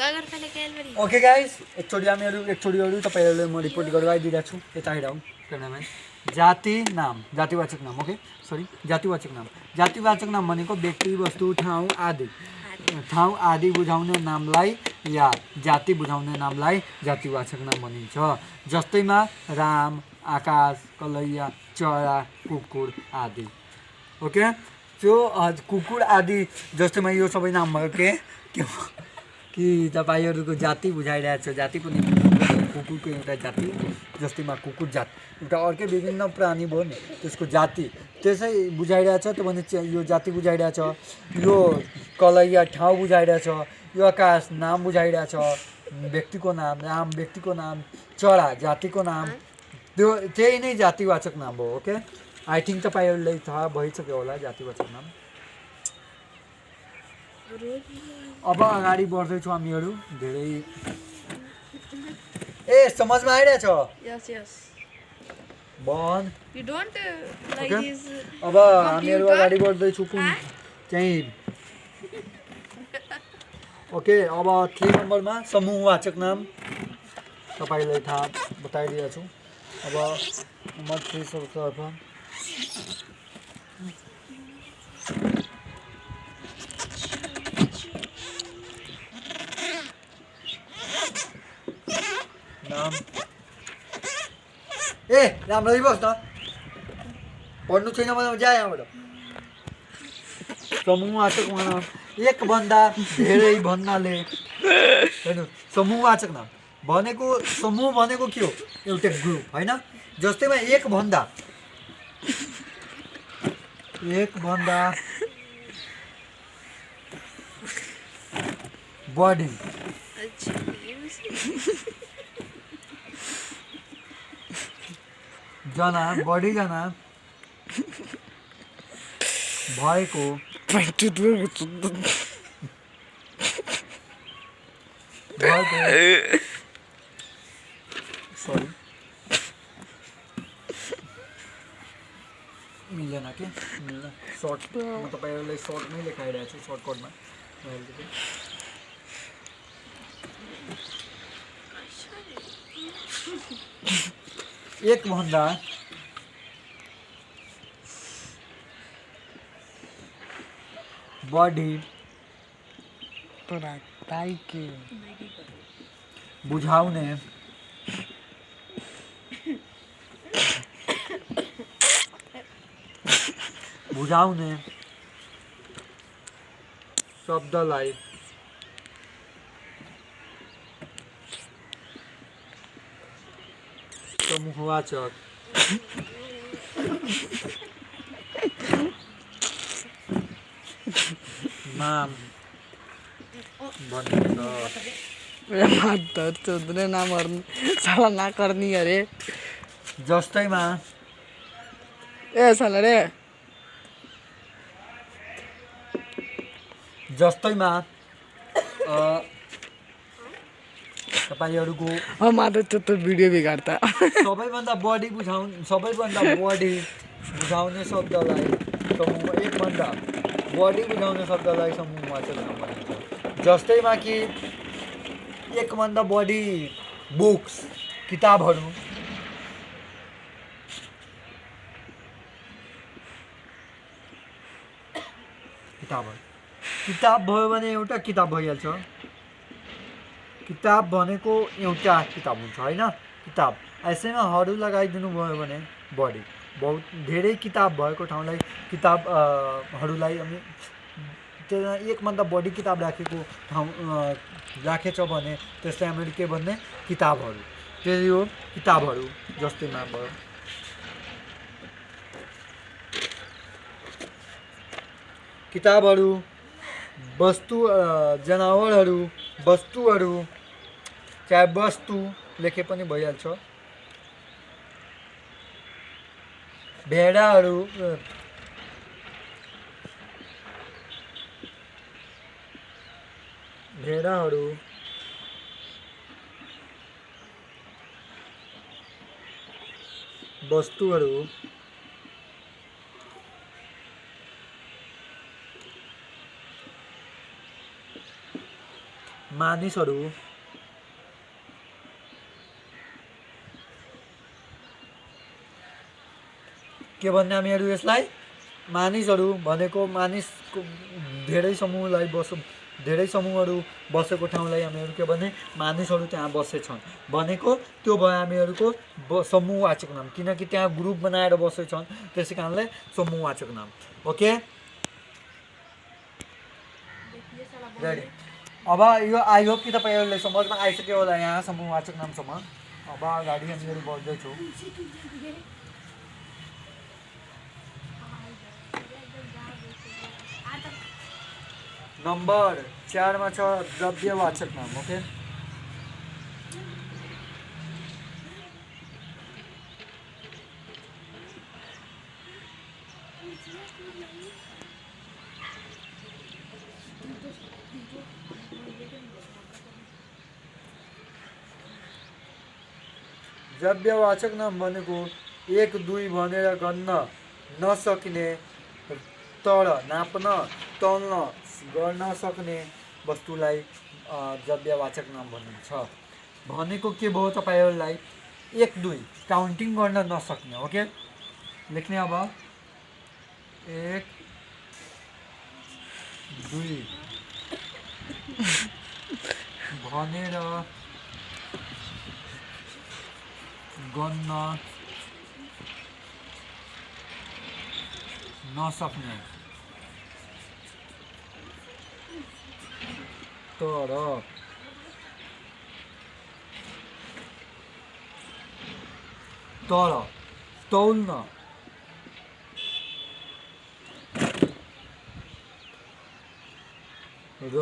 Okay guys एकचोटि तपाईँहरूले म रिपोर्ट गराइदिइरहेको छु यता हेरौँ क्यामेराम्यान जातिवाचक नाम ओके सरी जातिवाचक नाम भनेको व्यक्ति वस्तु ठाउँ आदि बुझाउने नामलाई या जाति बुझाउने नामलाई जातिवाचक नाम भनिन्छ। जस्तैमा राम, आकाश, कलैया, चरा, कुकुर आदि। ओके त्यो कुकुर आदि जस्तैमा यो सबै नाम भयो कि तपाईँहरूको जाति बुझाइरहेको छ। जातिको निम्ति कुकुरको एउटा जाति जस्तैमा कुकुर जात एउटा अर्कै विभिन्न प्राणी भयो नि त्यसको जाति त्यसै बुझाइरहेछ त भने यो जाति बुझाइरहेछ। यो कलैया ठाउँ बुझाइरहेछ। यो आकाश नाम बुझाइरहेछ व्यक्तिको नाम राम व्यक्तिको नाम चरा जातिको नाम त्यो त्यही नै जातिवाचक नाम हो। ओके आई थिङ्क तपाईँहरूलाई थाहा भइसक्यो होला जातिवाचक नाम। अब अगाडि बढ्दैछौँ हामीहरू धेरै समझमा आइरहेछ बन अब हामीहरू अगाडि बढ्दैछौँ कुन चाहिँ ओके अब 3 नम्बरमा समूहवाचक नाम तपाईँलाई थाहा बताइदिएको छु। अब नम्बर 3 सर्वतर्फ नाम राम्ररी बस् न पढ्नु छैन भने जा यहाँबाट। समूहवाचक नाम एकभन्दा धेरै भन्नाले हेर्नु समूहवाचक नाम भनेको समूह भनेको के हो एउटा ग्रुप होइन। जस्तैमा एकभन्दा बढी जना भएको सरी मिलेन के सर्ट म तपाईँहरूलाई सर्टमै लेखाइरहेको छु सर्टकटमा। एकभन्दा बढी बुझाउने शब्दलाई समूहवाचक नाम भनिन्छ। नामहरू साला नकर्नी अरे जस्तैमा साला रे जस्तैमा तपाईँहरूको भिडियो बिगाड्दा सबैभन्दा बढी बुझाउने शब्दलाई एकभन्दा बढी बुझाउने शब्दलाई समूहवाचक नाम भनिन्छ। जस्तैमा कि एकभन्दा बढी बुक्स किताबहरू किताब भयो भने एउटा किताब भइहाल्छ। किताब भनेको एउटा किताब हुन्छ होइन। किताब यसैमा हरू लगाइदिनु भयो भने बहुत धेरै किताब भएको ठाउँलाई किताबहरूलाई हामी त्यसमा एकभन्दा बढी किताब राखेछ भने त्यसलाई हामीले के भन्ने किताबहरू त्यही हो किताबहरू। जस्तैमा भयो किताबहरू जनावरहरू वस्तुहरू चाहे वस्तु लेखे पनि भइहाल्छ। भेडाहरू वस्तुहरू मानिसहरू के भन्ने हामीहरू यसलाई मानिसहरू भनेको मानिसको धेरै समूहलाई धेरै समूहहरू बसेको ठाउँलाई हामीहरू के भने मानिसहरू त्यहाँ बसेछन् भनेको त्यो भयो हामीहरूको समूहवाचक नाम किनकि त्यहाँ ग्रुप बनाएर बसेछन् त्यसै कारणले समूहवाचक नाम ओके रेडी अब यो आई होप कि तपाईँहरूले समझमा आइसक्यो होला यहाँ समूहवाचक नामसम्म अब अगाडि हामीहरू बढ्दैछौँ नंबर 4 में छ द्रव्यवाचक नाम ओके द्रव्यवाचक नाम भनेको 1 2 भनेर गन्न नसकिने तर नाप्न तौल्न गर्न सक्ने वस्तुलाई द्रव्यवाचक नाम भनिन्छ भनेको के भयो तपाईहरुलाई 1 2 काउन्टिङ गर्न नसक्ने ओके लेख्ने अब 1 2 भनेर गन्न नसक्ने तर तौल्न र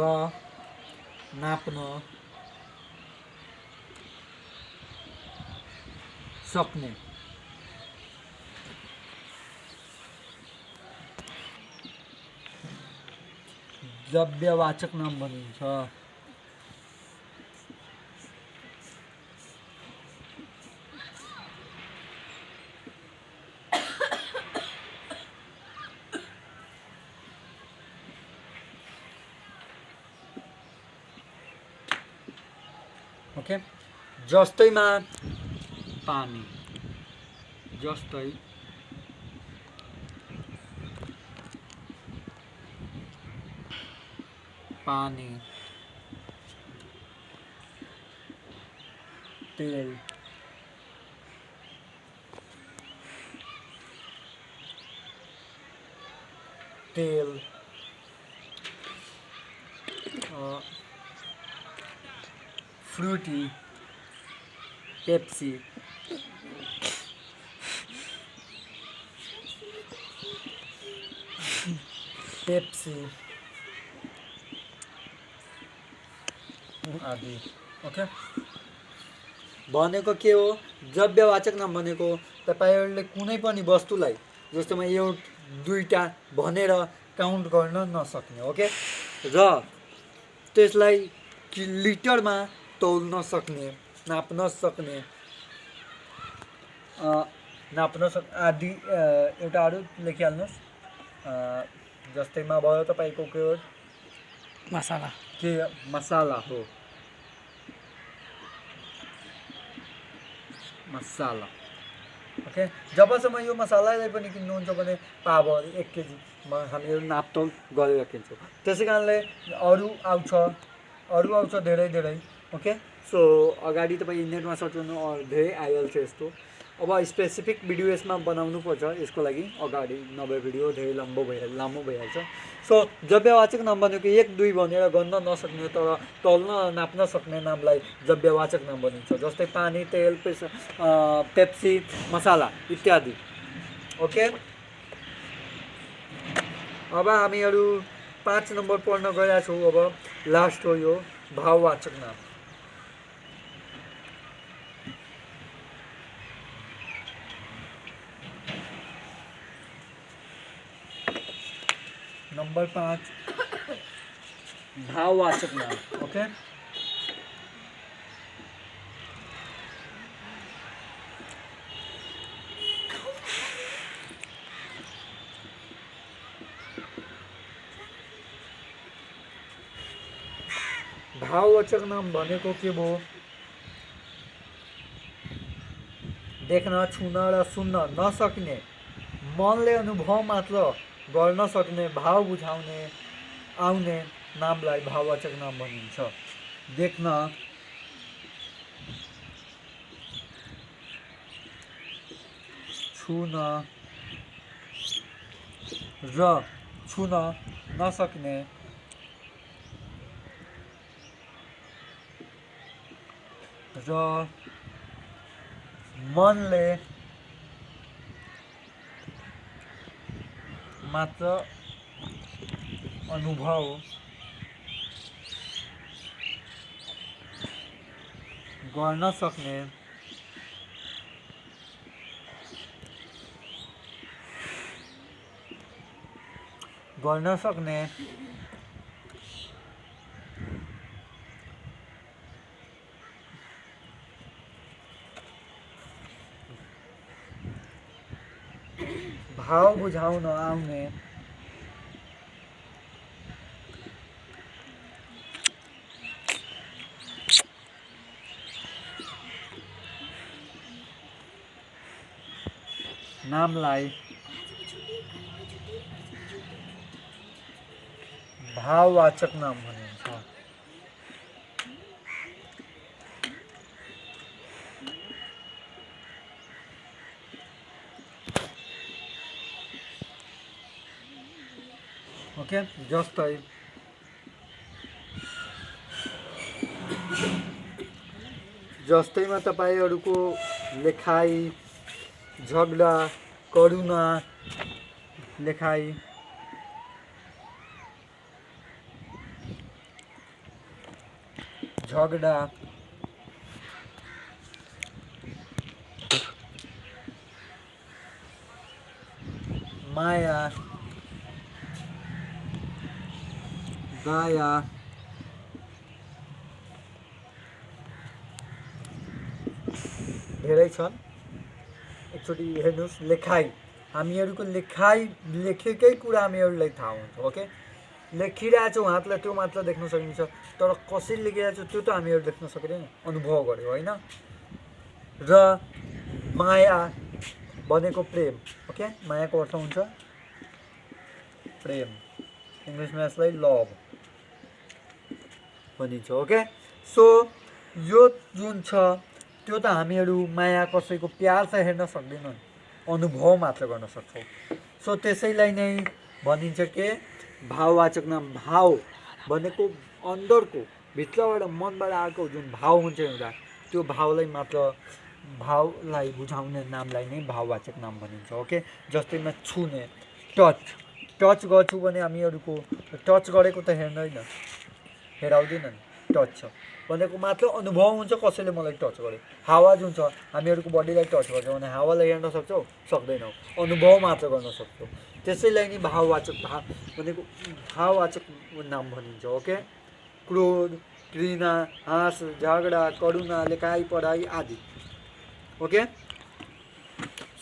नाप्न सक्ने द्रव्यवाचक नाम भनिन्छ ओके जस्तैमा पानी जस्तै पानी तेल तेल फ्रूटी पेप्सी आदि ओके भनेको के हो द्रव्यवाचक नाम भनेको तपाईहरुले कुनै पनि वस्तुलाई जस्तोमा एउटा दुईटा भनेर काउन्ट गर्न नसक्ने ओके र त्यसलाई लिटरमा तौल्न सक्ने नाप्न सक्ने आदि एउटा अरु लेखिहाल्नुस् जस्तैमा भयो तपाईको के हो मसाला के मसाला हो मसाला ओके जबसम्म यो मसालालाई पनि किन्नुहुन्छ भने पाव 1 केजीमा हामीहरू नापतोल गरेर किन्छौँ त्यसै कारणले अरु आउँछ धेरै ओके सो अगाडि तपाईँ नेटमा सर्च गर्नु धेरै आइहाल्छ यस्तो अब स्पेसिफिक भिडियो यसमा बनाउनु पर्छ यसको लागि अगाडि नभए भिडियो धेरै लामो भइहाल्छ सो द्रव्यवाचक नाम भनेको 1 2 भनेर गन्न नसक्ने तर तौल्न नाप्न सक्ने नामलाई द्रव्यवाचक नाम भनिन्छ जस्तै पानी तेल पेप्सी मसाला इत्यादि ओके अब हामीहरू 5 नम्बर पढ्न गएका छौँ अब लास्ट हो यो भाववाचक नाम नंबर 5 भाववाचक नाम ओके भाववाचक नाम भनेको के भयो? देख्न, छुन र सुन्न नसक्ने, मनले अनुभव मात्र गर्न सक्ने, भाव बुझाउने आउने नामलाई भाववाचक नाम भनिन्छ। देख्न, छुन र छुन नसक्ने, र मनले मात्र अनुभव गर्न सक्ने भाव बुझाउन आउने नामलाई भाववाचक नाम भनिन्छ। ओके, जस्तैमा तपाईहरुको लेखाइ, झगडा, करुणा, लेखाइ, झगडा, माया, दया, धेरै छन्। एकचोटि हेर्नुस्, लेखाइ, हामीहरुको लेखाइ लेखेकै कुरा हामीहरुलाई थाहा हुन्छ। ओके, लेखिरहेको छौँ, हातले त्यो मात्र देख्न सकिन्छ, तर कसरी लेखिरहेको छ त्यो त हामीहरु देख्न सकिदैन, अनुभव गर्यो हैन। र माया भनेको प्रेम। ओके, मायाको अर्थ हुन्छ प्रेम, इंग्लिशमा यसलाई लभ भनिन्छ। ओके, सो यो जुन छ त्यो त हामीहरु माया कसैको प्यार चाहिँ हेर्न सक्दैनन्, अनुभव मात्र गर्न सक्छौँ। सो त्यसैलाई नै भनिन्छ के भाववाचक नाम। भाव भनेको अन्दरको भित्रबाट मनबाट आएको जुन भाव हुन्छ एउटा, त्यो भावलाई मात्र भावलाई बुझाउने नामलाई नै भाववाचक नाम भनिन्छ। ओके, जस्तैमा छुने, टच गर्छु भने हामीहरुको टच गरेको त हेराउँदैनन्, टच छ भनेको मात्र अनुभव हुन्छ, कसैले मलाई टच गर्यो। हावा जुन छ हामीहरुको बडीलाई टच गर्छ भने हावालाई हेर्न सक्छौँ, सक्दैनौँ, अनुभव मात्र गर्न सक्छौँ। त्यसैलाई नै भाववाचक भनेको भाववाचक नाम भनिन्छ। ओके, क्रोध, घृणा, हाँस, झगडा, करुणा, लेखाइ, पढाइ आदि। ओके,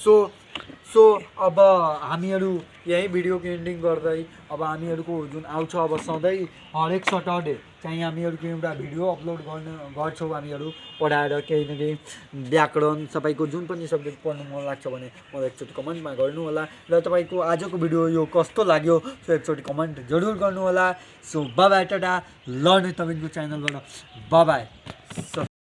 सो अब हामीहरु यही भिडियोको एन्डिङ गर्दै अब हामीहरुको जुन आउँछ अब सधैँ हरेक सटरडे चाहिँ हामीहरुको एउटा भिडियो अपलोड गर्छौँ। हामीहरु पढाएर केही न केही व्याकरण तपाईको जुन पनि सब्जेक्ट पढ्नु मन लाग्छ भने मलाई एकचोटि कमेन्टमा गर्नु होला। र तपाईको आजको भिडियो यो कस्तो लाग्यो सो एकचोटि कमेन्ट जरुर गर्नु होला। सो बाइ बाइ, टाटा, लर्न विथ नवीनको च्यानलबाट बाइ बाइ।